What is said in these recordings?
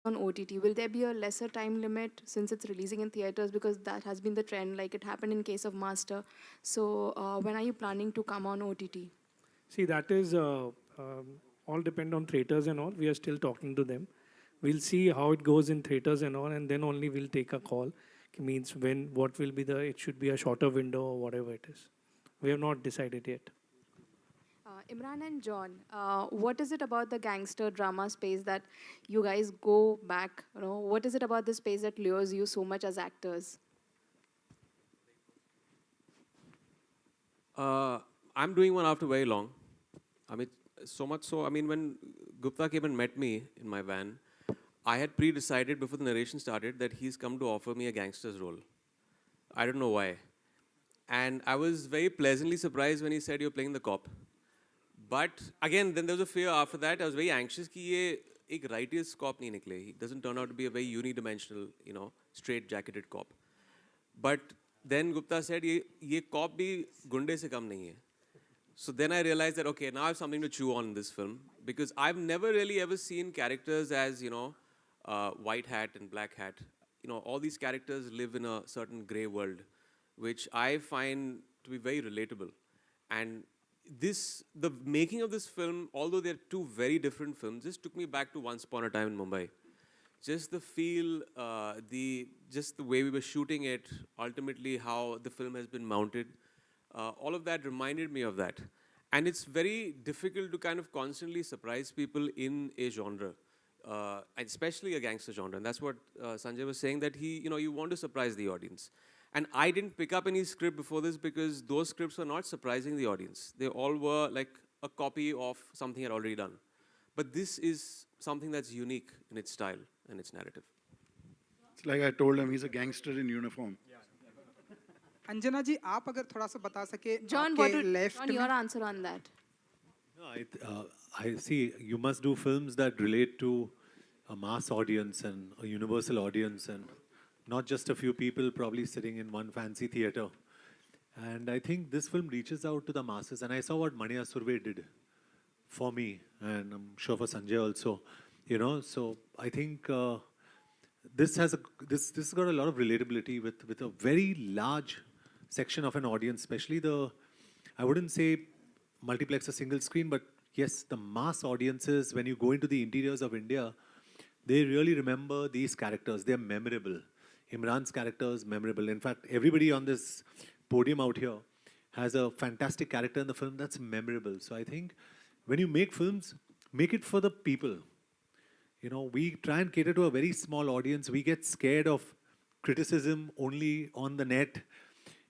on OTT, will there be a lesser time limit since it's releasing in theaters? Because that has been the trend, like it happened in case of Master. So when are you planning to come on OTT? See, that is all depend on theaters and all. We are still talking to them. We'll see how it goes in theaters and all, and then only we'll take a call. Means when, what will be the, it should be a shorter window or whatever it is. We have not decided yet. Imran and John, what is it about the gangster drama space that you guys go back? You know, what is it about this space that lures you so much as actors? Uh, I'm doing one after very long. I mean, so much so. I mean, when Gupta came and met me in my van, I had pre-decided before the narration started that he's come to offer me a gangster's role. I don't know why. And I was very pleasantly surprised when he said you're playing the cop. But again, then there was a fear after that. I was very anxious कि ये एक righteous cop नहीं निकले. He doesn't turn out to be a very unidimensional, straight-jacketed cop. But then Gupta said ये cop भी गुंडे से कम नहीं है. So then I realized that, okay, now I have something to chew on in this film because I've never really ever seen characters as, white hat and black hat. All these characters live in a certain gray world, which I find to be very relatable. And the making of this film, although they're two very different films, just took me back to Once Upon a Time in Mumbai. Just the feel, just the way we were shooting it, ultimately how the film has been mounted, all of that reminded me of that. And it's very difficult to kind of constantly surprise people in a genre, and especially a gangster genre. And that's what Sanjay was saying, that you want to surprise the audience. And I didn't pick up any script before this because those scripts were not surprising the audience. They all were like a copy of something I'd already done. But this is something that's unique in its style and its narrative. It's like I told him, he's a gangster in uniform. Anjana जी आप अगर थोड़ा सा बता सके John, आपके left John, your answer on that? No, I see. You must do films that relate to a mass audience and a universal audience, and not just a few people probably sitting in one fancy theater. And I think this film reaches out to the masses. And I saw what Mani Surve did for me, and I'm sure for Sanjay also. So I think this has got a lot of relatability with a very large section of an audience, especially I wouldn't say multiplex a single screen, but yes, the mass audiences, when you go into the interiors of India, they really remember these characters. They're memorable. Imran's character is memorable. In fact, everybody on this podium out here has a fantastic character in the film that's memorable. So I think when you make films, make it for the people. We try and cater to a very small audience. We get scared of criticism only on the net.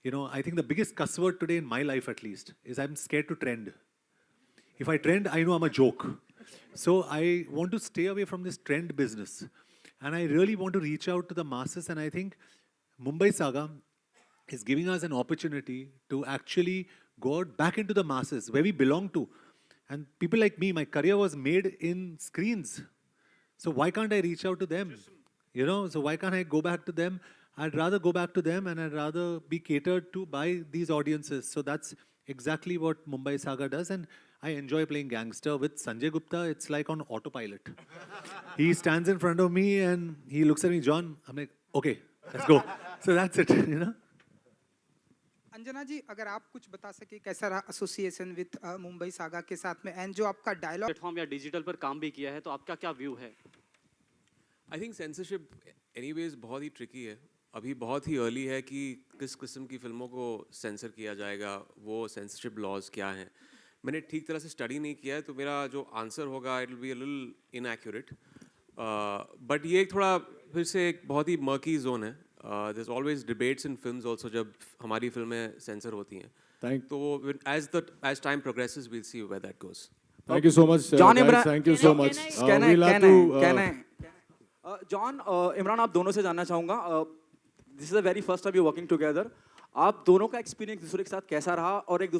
I think the biggest cuss word today in my life, at least, is I'm scared to trend. If I trend, I know I'm a joke. So I want to stay away from this trend business. And I really want to reach out to the masses. And I think Mumbai Saga is giving us an opportunity to actually go out back into the masses, where we belong to. And people like me, my career was made in screens. So why can't I reach out to them? So why can't I go back to them? I'd rather go back to them, and I'd rather be catered to by these audiences. So that's exactly what Mumbai Saga does. And I enjoy playing gangster with Sanjay Gupta. It's like on autopilot. He stands in front of me and he looks at me, John. I'm like, okay, let's go. So that's it, Anjana ji अगर आप कुछ बता सके कैसा रहा association with Mumbai saga के साथ में एंड जो आपका डायलॉग प्लेटफॉर्म या डिजिटल पर काम भी किया है तो आपका क्या व्यू है? I think censorship anyways बहुत ही tricky है. अभी बहुत ही अर्ली है कि किस किस्म की फिल्मों को सेंसर किया जाएगा, वो सेंसरशिप लॉज क्या हैं. मैंने ठीक तरह से स्टडी नहीं किया है, तो मेरा जो आंसर होगा it will be a little inaccurate. But ये एक थोड़ा फिर से एक बहुत ही मर्की जोन है. There is always debates in films also जब हमारी फिल्में सेंसर होती हैं. तो as time progresses we'll see where that goes. Thank you so much, John guys. Imran, Thank you so much. John Imran आप दोनों से जानना चाहूँगा, this is the very first time you working together. आप दोनों का एक्सपीरियंस दूसरे के साथ कैसा रहा और एक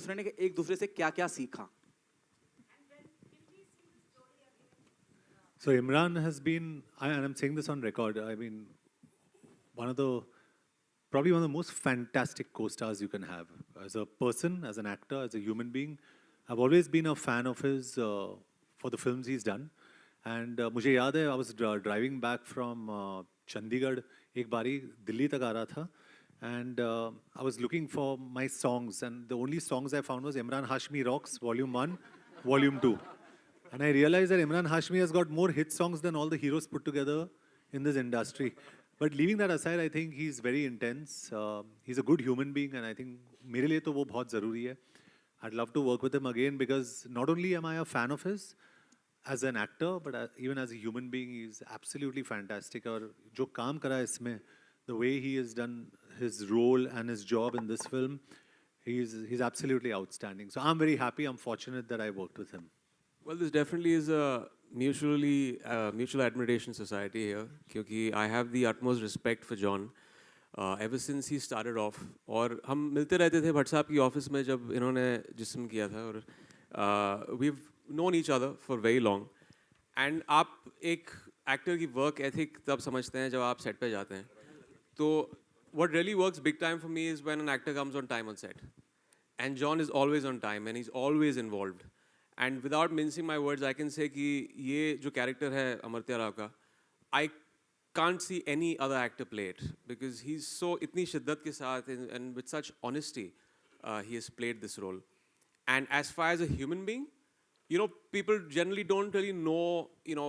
दूसरे से क्या क्या सीखा? So Imran has been, and I'm saying this on record, I mean, probably one of the most fantastic co-stars you can have. As a person, as an actor, as a human being, I've always been a fan of his for the films he's done. And मुझे याद है I was driving back from Chandigarh, एक बारी दिल्ली तक आ रहा था, and I was looking for my songs and the only songs I found was Imran Hashmi rocks volume 1, volume 2. And I realized that Imran Hashmi has got more hit songs than all the heroes put together in this industry. But leaving that aside, I think he's very intense. He's a good human being, and I think मेरे लिए तो वो बहुत ज़रूरी है. I'd love to work with him again because not only am I a fan of his as an actor, but even as a human being, he's absolutely fantastic. और जो काम करा है इसमें, the way he has done his role and his job in this film, he's absolutely outstanding. So I'm very happy. I'm fortunate that I worked with him. Well, this definitely is a mutual admiration society here, क्योंकि I have the utmost respect for John ever since he started off. और हम मिलते रहते थे भट्ट साहब की office में जब इन्होंने जिस्म किया था, और we've known each other for very long. And आप एक एक्टर की वर्क एथिक तब समझते हैं जब आप सेट पे जाते हैं. तो what really works big time for me is when an actor comes on time on set. And John is always on time and he's always involved. And without mincing my words, I can say कि ये जो character है अमर्त्य राव का, I can't see any other actor play it because he's so इतनी शिद्दत के साथ and with such honesty he has played this role. And as far as a human being, you know, people generally don't really know, you know,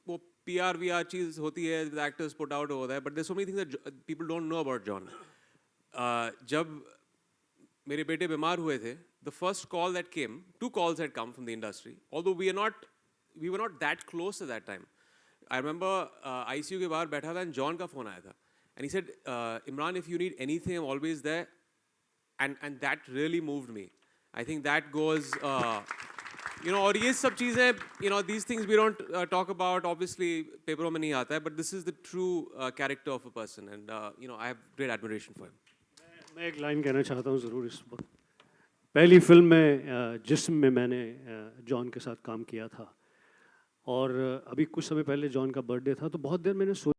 वो PR VR चीज़ होती है with actors put out over there, but there's so many things that people don't know about John. जब मेरे बेटे बीमार हुए थे, the first call that came, 2 calls had come from the industry, although we were not that close at that time. I remember ICU के बाहर बैठा था and John का phone आया था, and he said, Imran, if you need anything, I'm always there, and that really moved me. I think that goes, you know, और ये सब चीज़ें, you know, these things we don't talk about, obviously पेपरों में नहीं आता है, but this is the true character of a person, and you know, I have great admiration for him. मैं एक लाइन कहना चाहता हूँ ज़रूर इस वक्त. पहली फिल्म में जिस्म में मैंने जॉन के साथ काम किया था, और अभी कुछ समय पहले जॉन का बर्थडे था, तो बहुत देर मैंने